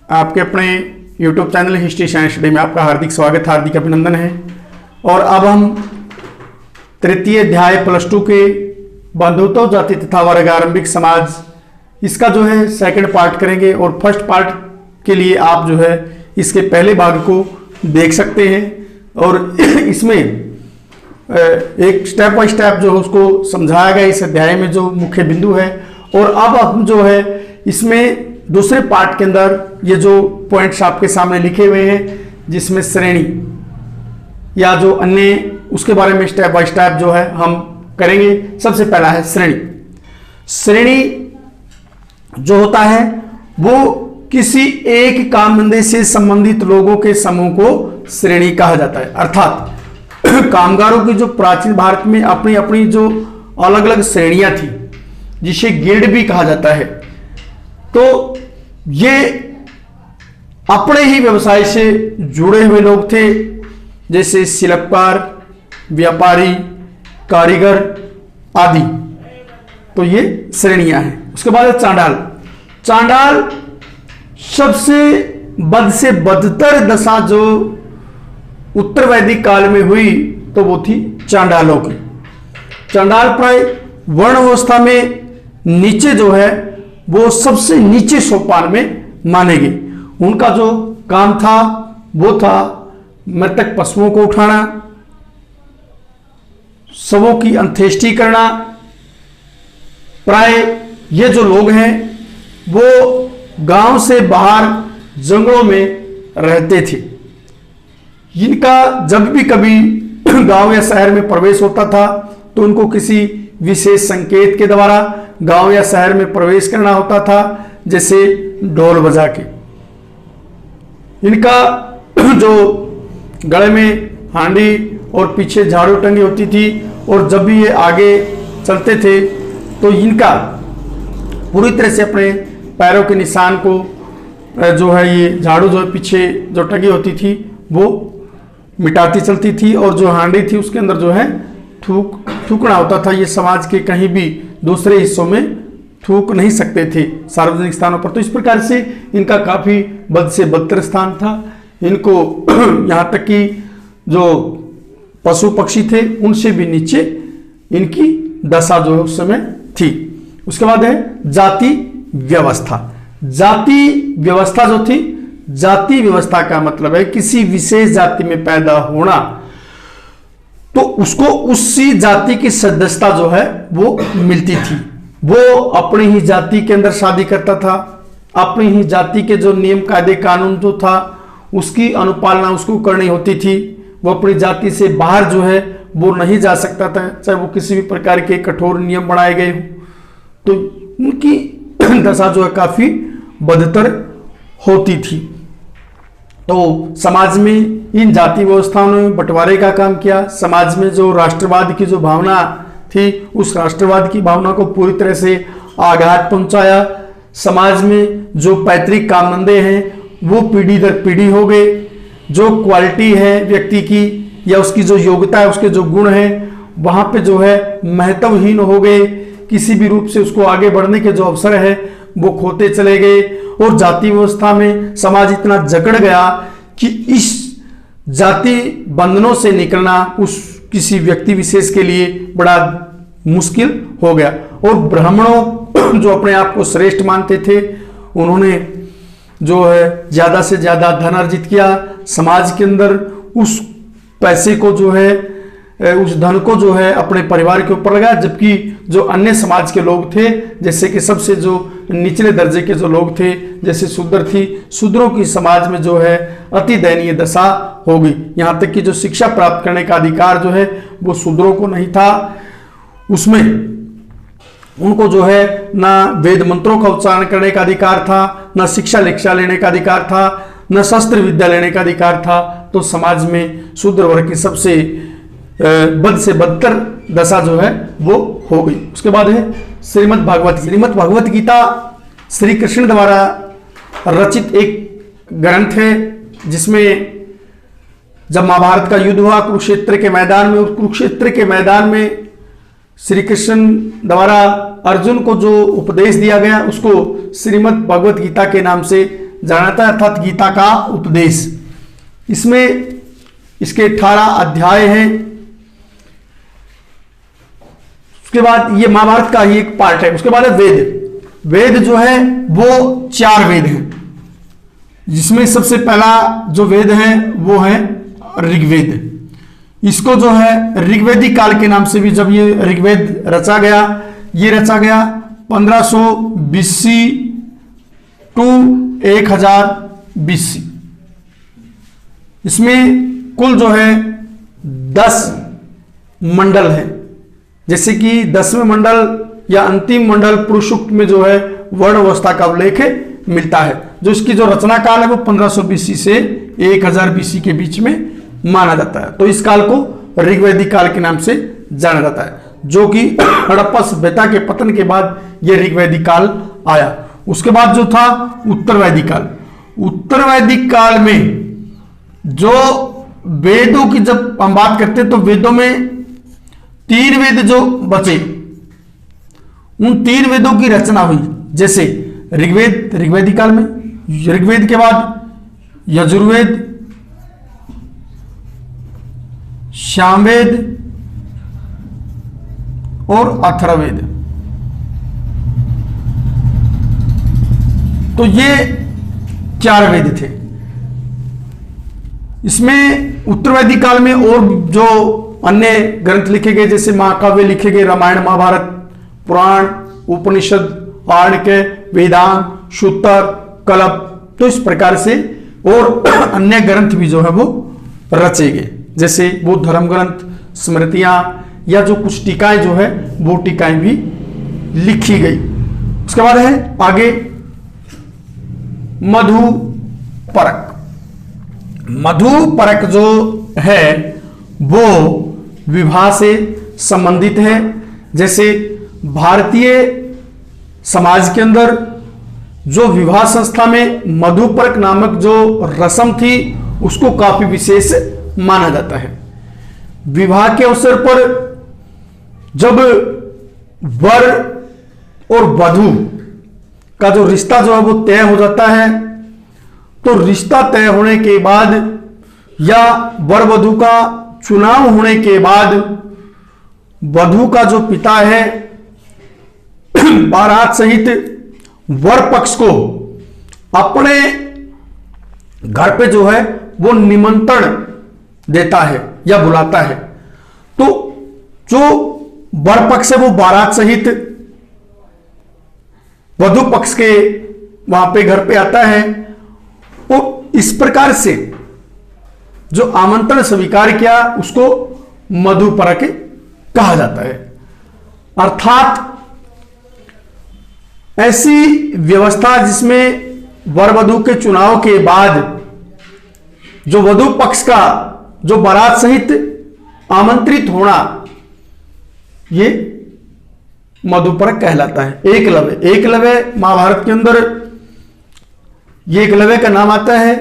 आपके अपने YouTube channel history science study में आपका हार्दिक स्वागत, हार्दिक अभिनंदन है। और अब हम तृतीय अध्याय +2 के बंधुत्व जाति तथा वर्ग आरंभिक समाज, इसका जो है सेकंड पार्ट करेंगे। और फर्स्ट पार्ट के लिए आप जो है इसके पहले भाग को देख सकते हैं और इसमें एक स्टेप बाय स्टेप जो है उसको समझाया गया इस अध्याय में, जो मुख्य बिंदु है। और अब हम जो है इसमें दूसरे पार्ट के अंदर ये जो पॉइंट्स आपके सामने लिखे हुए हैं, जिसमें श्रेणी या जो अन्य, उसके बारे में स्टेप बाय स्टेप जो है हम करेंगे। सबसे पहला है श्रेणी। श्रेणी जो होता है वो किसी एक काम धंधे से संबंधित लोगों के समूह को श्रेणी कहा जाता है। अर्थात कामगारों की जो प्राचीन भारत में अपनी अपनी जो अलग अलग श्रेणियां थी, जिसे गिल्ड भी कहा जाता है, तो ये अपने ही व्यवसाय से जुड़े हुए लोग थे, जैसे शिल्पकार, व्यापारी, कारीगर आदि। तो ये श्रेणियां हैं। उसके बाद चांडाल। चांडाल सबसे बद से बदतर दशा जो उत्तर वैदिक काल में हुई तो वो थी चांडालों की। चांडाल प्राय वर्ण अवस्था में नीचे जो है वो सबसे नीचे सोपान में माने गए। उनका जो काम था वो था मृतक पशुओं को उठाना, शवों की अंत्येष्टि करना। प्राय ये जो लोग हैं वो गांव से बाहर जंगलों में रहते थे। इनका जब भी कभी गांव या शहर में प्रवेश होता था तो उनको किसी विशेष संकेत के द्वारा गांव या शहर में प्रवेश करना होता था, जैसे ढोल बजा के। इनका जो गले में हांडी और पीछे झाड़ू टंगी होती थी, और जब भी ये आगे चलते थे तो इनका पूरी तरह से अपने पैरों के निशान को जो है ये झाड़ू जो पीछे जो टंगी होती थी वो मिटाती चलती थी। और जो हांडी थी उसके अंदर जो है थूकना होता था। ये समाज के कहीं भी दूसरे हिस्सों में थूक नहीं सकते थे सार्वजनिक स्थानों पर। तो इस प्रकार से इनका काफी बद से बदतर स्थान था। इनको यहाँ तक कि जो पशु पक्षी थे उनसे भी नीचे इनकी दशा जो है उस समय थी। उसके बाद है जाति व्यवस्था। जाति व्यवस्था जो थी, जाति व्यवस्था का मतलब है किसी विशेष जाति में पैदा होना, तो उसको उसी जाति की सदस्यता जो है वो मिलती थी। वो अपनी ही जाति के अंदर शादी करता था, अपनी ही जाति के जो नियम कायदे कानून जो था उसकी अनुपालना उसको करनी होती थी। वो अपनी जाति से बाहर जो है वो नहीं जा सकता था, चाहे वो किसी भी प्रकार के कठोर नियम बनाए गए हों। तो उनकी दशा जो है काफी बदतर होती थी। तो समाज में इन जाति व्यवस्थाओं ने बंटवारे का काम किया। समाज में जो राष्ट्रवाद की जो भावना थी, उस राष्ट्रवाद की भावना को पूरी तरह से आघात पहुंचाया। समाज में जो पैतृक काम धंधे हैं वो पीढ़ी दर पीढ़ी हो गए। जो क्वालिटी है व्यक्ति की या उसकी जो योग्यता है, उसके जो गुण हैं, वहां पे जो है महत्वहीन हो गए। किसी भी रूप से उसको आगे बढ़ने के जो अवसर है वो खोते चले गए। और जाति व्यवस्था में समाज इतना जकड़ गया कि इस जाति बंधनों से निकलना उस किसी व्यक्ति विशेष के लिए बड़ा मुश्किल हो गया। और ब्राह्मणों जो अपने आप को श्रेष्ठ मानते थे, उन्होंने जो है ज्यादा से ज्यादा धन अर्जित किया। समाज के अंदर उस पैसे को जो है, उस धन को जो है अपने परिवार के ऊपर लगाया। जबकि जो अन्य समाज के लोग थे, जैसे कि सबसे जो निचले दर्जे के जो लोग थे, जैसे शूद्र थी, शूद्रों की समाज में जो है अति दयनीय दशा हो गई। यहाँ तक कि जो शिक्षा प्राप्त करने का अधिकार जो है वो शूद्रों को नहीं था। उसमें उनको जो है ना वेद मंत्रों का उच्चारण करने का अधिकार था, ना शिक्षा दीक्षा लेने का अधिकार था, न शस्त्र विद्या लेने का अधिकार था। तो समाज में शूद्र वर्ग की सबसे बद से बदतर दशा जो है वो हो गई। उसके बाद है श्रीमद् भागवत। श्रीमद् भगवत गीता श्री कृष्ण द्वारा रचित एक ग्रंथ है, जिसमें जब महाभारत का युद्ध हुआ कुरुक्षेत्र के मैदान में, उस कुरुक्षेत्र के मैदान में श्री कृष्ण द्वारा अर्जुन को जो उपदेश दिया गया उसको श्रीमद् भगवत गीता के नाम से जाना जाता है, अर्थात गीता का उपदेश। इसमें इसके 18 अध्याय हैं। उसके बाद ये महाभारत का ही एक पार्ट है। उसके बाद है वेद। वेद जो है वो 4 वेद हैं, जिसमें सबसे पहला जो वेद है वो है ऋग्वेद। इसको जो है ऋग्वेदिक काल के नाम से भी, जब ये ऋग्वेद रचा गया, ये रचा गया 1500 BC टू 1000 BC। इसमें कुल जो है 10 मंडल है, जैसे कि 10वें मंडल या अंतिम मंडल पुरुषोक्त में जो है वर्ण अवस्था का उल्लेख मिलता है। जो इसकी जो रचना काल है वो 1500 BC से 1000 BC के बीच में माना जाता है। तो इस काल को ऋग्वेदिक काल के नाम से जाना जाता है, जो कि हड़प्पा सभ्यता के पतन के बाद यह ऋग्वेदिक काल आया। उसके बाद जो था उत्तरवैदिक काल। उत्तरवैदिक काल में जो वेदों की जब हम बात करते हैं तो वेदों में 3 वेद जो बचे, उन 3 वेदों की रचना हुई। जैसे ऋग्वेद ऋग्वेदिक काल में, ऋग्वेद के बाद यजुर्वेद, सामवेद और अथर्ववेद। तो ये 4 वेद थे। इसमें उत्तरवैदिक काल में और जो अन्य ग्रंथ लिखे गए, जैसे महाकाव्य लिखे गए, रामायण, महाभारत, पुराण, उपनिषद, आर्णिक, वेदांत, सूत्र, कल्प, तो इस प्रकार से और अन्य ग्रंथ भी जो है वो रचे गए, जैसे बौद्ध धर्म ग्रंथ, स्मृतियां, या जो कुछ टीकाएं जो है वो टीकाएं भी लिखी गई। उसके बाद है आगे मधुपरक। मधुपरक जो है वो विवाह से संबंधित है। जैसे भारतीय समाज के अंदर जो विवाह संस्था में मधुपरक नामक जो रस्म थी उसको काफी विशेष माना जाता है। विवाह के अवसर पर जब वर और वधू का जो रिश्ता जो है वो तय हो जाता है, तो रिश्ता तय होने के बाद या वर वधू का चुनाव होने के बाद वधू का जो पिता है बारात सहित वर पक्ष को अपने घर पे जो है वो निमंत्रण देता है या बुलाता है। तो जो वर पक्ष है वो बारात सहित वधू पक्ष के वहां पे घर पे आता है और इस प्रकार से जो आमंत्रण स्वीकार किया उसको मधुपरक कहा जाता है। अर्थात ऐसी व्यवस्था जिसमें वर वधू के चुनाव के बाद जो वधू पक्ष का जो बारात सहित आमंत्रित होना, ये मधुपरक कहलाता है। एकलव्य, एकलव्य महाभारत के अंदर ये एकलव्य का नाम आता है।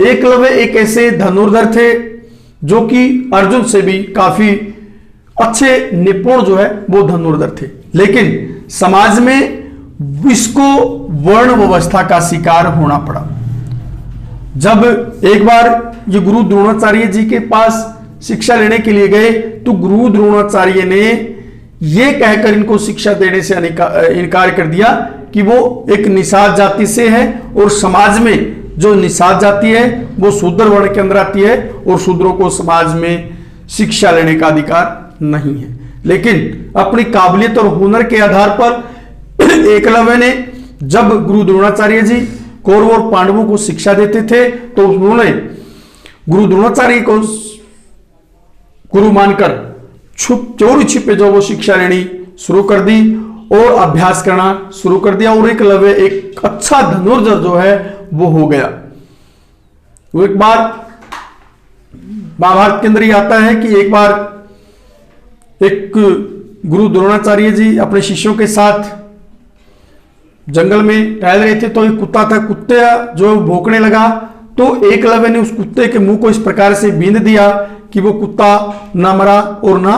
एकलव्य एक ऐसे धनुर्धर थे जो कि अर्जुन से भी काफी अच्छे निपुण जो है वो धनुर्धर थे, लेकिन समाज में इसको वर्ण व्यवस्था का शिकार होना पड़ा। जब एक बार ये गुरु द्रोणाचार्य जी के पास शिक्षा लेने के लिए गए तो गुरु द्रोणाचार्य ने ये कहकर इनको शिक्षा देने से इनकार कर दिया कि वो एक निषाद जाति से है और समाज में जो निषाद जाति है वो शूद्र वर्ण के अंदर आती है और शूद्रों को समाज में शिक्षा लेने का अधिकार नहीं है। लेकिन अपनी काबिलियत और हुनर के आधार पर एकलव्य ने जब गुरु द्रोणाचार्य जी कौरव और पांडवों को शिक्षा देते थे तो उन्होंने गुरु द्रोणाचार्य को गुरु मानकर चोरी छिपे जो वो शिक्षा लेनी शुरू कर दी और अभ्यास करना शुरू कर दिया और एकलव्य एक अच्छा धनुर्धर जो है वो हो गया। वो एक बार महाभारत के अंदर ही आता है कि एक बार एक गुरु द्रोणाचार्य जी अपने शिष्यों के साथ जंगल में टहल रहे थे तो एक कुत्ता था, कुत्ते जो भौंकने लगा तो एकलव्य ने उस कुत्ते के मुंह को इस प्रकार से बींध दिया कि वो कुत्ता ना मरा और ना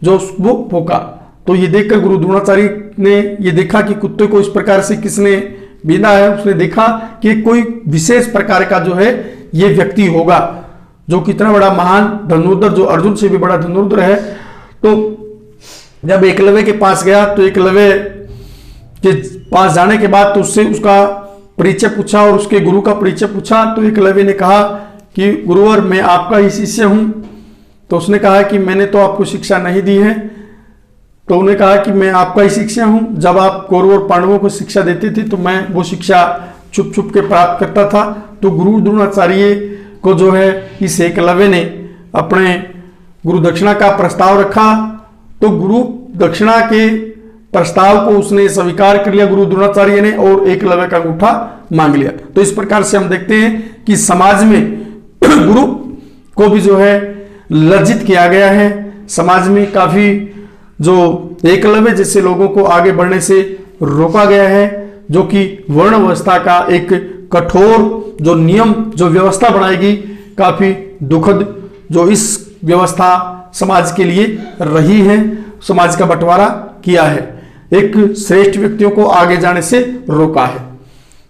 जो वो भौंका। तो ये देखकर गुरु द्रोणाचार्य ने ये देखा कि कुत्ते को इस प्रकार से किसने बीना है, उसने देखा कि कोई विशेष प्रकार का जो है ये व्यक्ति होगा जो कितना बड़ा महान धनुर्धर, जो अर्जुन से भी बड़ा धनुर्धर है। तो जब एकलव्य के पास गया तो एकलव्य के पास जाने के बाद तो उससे उसका परिचय पूछा और उसके गुरु का परिचय पूछा। तो एकलव्य ने कहा कि गुरुवर मैं आपका ही शिष्य हूं। तो उसने कहा कि मैंने तो आपको शिक्षा नहीं दी है। तो उन्होंने कहा कि मैं आपका ही शिष्य हूं, जब आप कौरव और पांडवों को शिक्षा देते थे तो मैं वो शिक्षा छुप छुप के प्राप्त करता था। तो गुरु द्रोणाचार्य को जो है इस एकलव्य ने अपने गुरु दक्षिणा का प्रस्ताव रखा। तो गुरु दक्षिणा के प्रस्ताव को उसने स्वीकार कर लिया गुरु द्रोणाचार्य ने, और एकलव्य का अंगूठा मांग लिया। तो इस प्रकार से हम देखते हैं कि समाज में गुरु को भी जो है लज्जित किया गया है। समाज में काफी जो एकलव्य जैसे लोगों को आगे बढ़ने से रोका गया है, जो कि वर्ण व्यवस्था का एक कठोर जो नियम जो व्यवस्था बनाएगी, काफी दुखद जो इस व्यवस्था समाज के लिए रही है, समाज का बंटवारा किया है, एक श्रेष्ठ व्यक्तियों को आगे जाने से रोका है।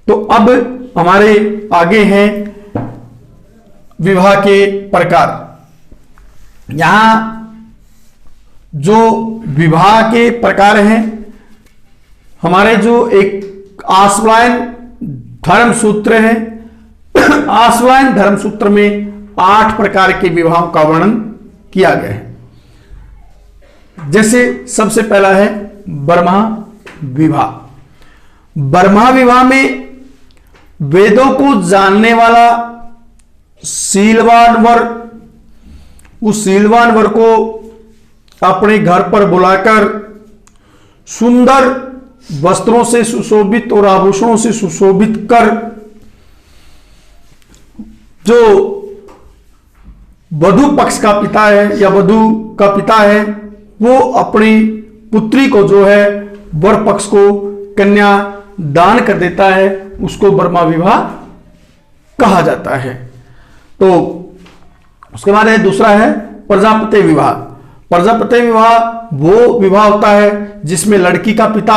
तो अब हमारे आगे हैं विवाह के प्रकार। यहां जो विवाह के प्रकार हैं, हमारे जो एक आश्वायन धर्म सूत्र है, आश्वायन धर्म सूत्र में 8 प्रकार के विवाहों का वर्णन किया गया है। जैसे सबसे पहला है ब्रह्मा विवाह। ब्रह्मा विवाह में वेदों को जानने वाला शीलवान वर उस शीलवान वर को अपने घर पर बुलाकर सुंदर वस्त्रों से सुशोभित और आभूषणों से सुशोभित कर जो वधू पक्ष का पिता है या वधू का पिता है, वो अपनी पुत्री को जो है वर पक्ष को कन्या दान कर देता है, उसको ब्रह्मा विवाह कहा जाता है। तो उसके बाद है दूसरा है प्रजापति विवाह। प्रजापति विवाह वो विवाह होता है जिसमें लड़की का पिता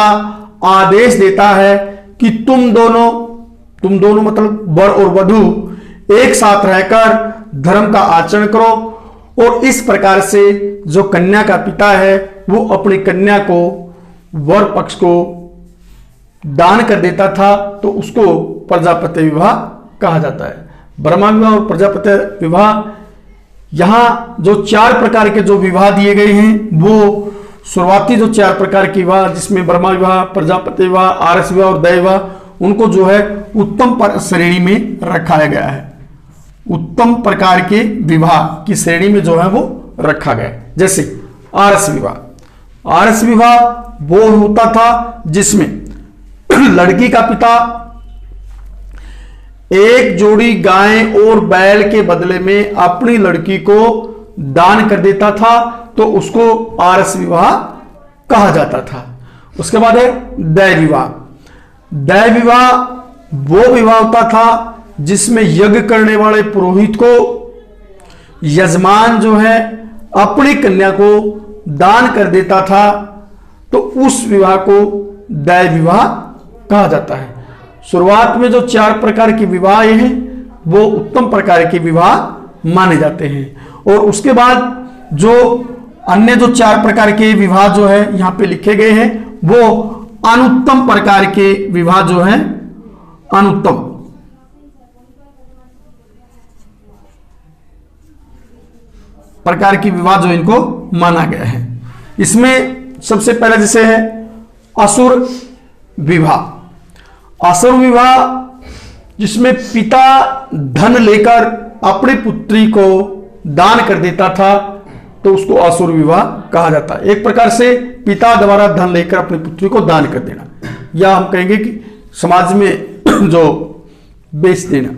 आदेश देता है कि तुम दोनों मतलब वर और वधू एक साथ रहकर धर्म का आचरण करो। और इस प्रकार से जो कन्या का पिता है वो अपनी कन्या को वर पक्ष को दान कर देता था, तो उसको प्रजापति विवाह कहा जाता है। ब्रह्मा विवाह और प्रजापति विवाह, यहां जो 4 प्रकार के जो विवाह दिए गए हैं, वो शुरुआती जो 4 प्रकार के विवाह जिसमें ब्रह्मा विवाह, प्रजापति विवाह, आरस विवाह और दैव विवाह, उनको जो है उत्तम श्रेणी में रखा गया है। उत्तम प्रकार के विवाह की श्रेणी में जो है वो रखा गया है। जैसे आरस विवाह। आरस विवाह वो होता था जिसमें लड़की का पिता एक जोड़ी गाय और बैल के बदले में अपनी लड़की को दान कर देता था, तो उसको आरस विवाह कहा जाता था। उसके बाद है दैव विवाह। दैव विवाह वो विवाह होता था जिसमें यज्ञ करने वाले पुरोहित को यजमान जो है अपनी कन्या को दान कर देता था, तो उस विवाह को दैव विवाह कहा जाता है। शुरुआत में जो 4 प्रकार के विवाह हैं वो उत्तम प्रकार के विवाह माने जाते हैं, और उसके बाद जो अन्य जो 4 प्रकार के विवाह जो है यहां पे लिखे गए हैं वो अनुत्तम प्रकार के विवाह जो हैं, अनुत्तम प्रकार की विवाह जो इनको माना गया है। इसमें सबसे पहले जैसे है असुर विवाह। असुर विवाह जिसमें पिता धन लेकर अपनी पुत्री को दान कर देता था, तो उसको असुर विवाह कहा जाता है। एक प्रकार से पिता द्वारा धन लेकर अपनी पुत्री को दान कर देना, या हम कहेंगे कि समाज में जो बेच देना,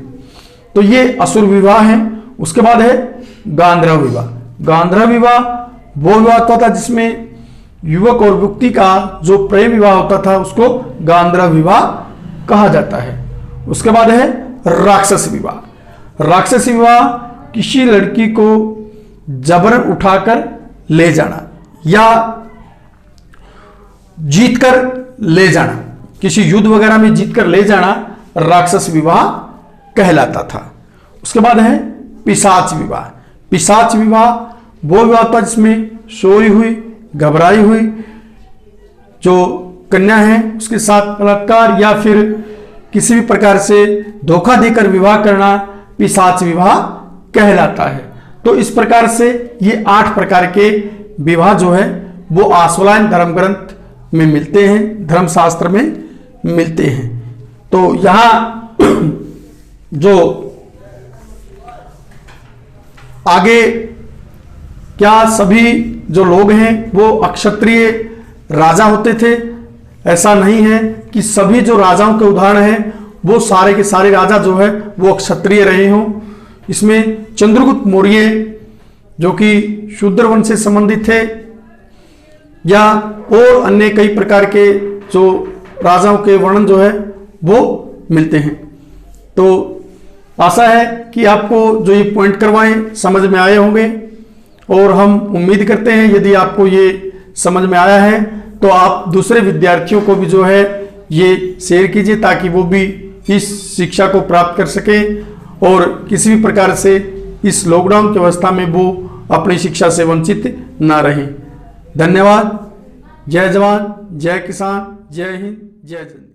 तो ये असुर विवाह है। उसके बाद है गांधर्व विवाह। गांधर्व विवाह वो विवाह होता था जिसमें युवक और युवती का जो प्रेम विवाह होता था, उसको गांधर्व विवाह कहा जाता है। उसके बाद है राक्षस विवाह। राक्षस विवाह किसी लड़की को जबरन उठाकर ले जाना या जीतकर ले जाना, किसी युद्ध वगैरह में जीत कर ले जाना राक्षस विवाह कहलाता था। उसके बाद है पिशाच विवाह। पिशाच विवाह वो विवाह था जिसमें सोई हुई, घबराई हुई जो कन्या है उसके साथ बलात्कार या फिर किसी भी प्रकार से धोखा देकर विवाह करना पिशाच विवाह कहलाता है। तो इस प्रकार से ये 8 प्रकार के विवाह जो है वो आश्वलायन धर्म ग्रंथ में मिलते हैं, धर्मशास्त्र में मिलते हैं। तो यहां जो आगे क्या सभी जो लोग हैं वो अक्षत्रिय राजा होते थे? ऐसा नहीं है कि सभी जो राजाओं के उदाहरण हैं वो सारे के सारे राजा जो है वो क्षत्रिय रहे हों। इसमें चंद्रगुप्त मौर्य जो कि शूद्र वंश से संबंधित थे या और अन्य कई प्रकार के जो राजाओं के वर्णन जो है वो मिलते हैं। तो आशा है कि आपको जो ये पॉइंट करवाए समझ में आए होंगे और हम उम्मीद करते हैं यदि आपको ये समझ में आया है तो आप दूसरे विद्यार्थियों को भी जो है ये शेयर कीजिए ताकि वो भी इस शिक्षा को प्राप्त कर सके और किसी भी प्रकार से इस लॉकडाउन की अवस्था में वो अपनी शिक्षा से वंचित ना रहे। धन्यवाद। जय जवान, जय किसान, जय हिंद, जय जय।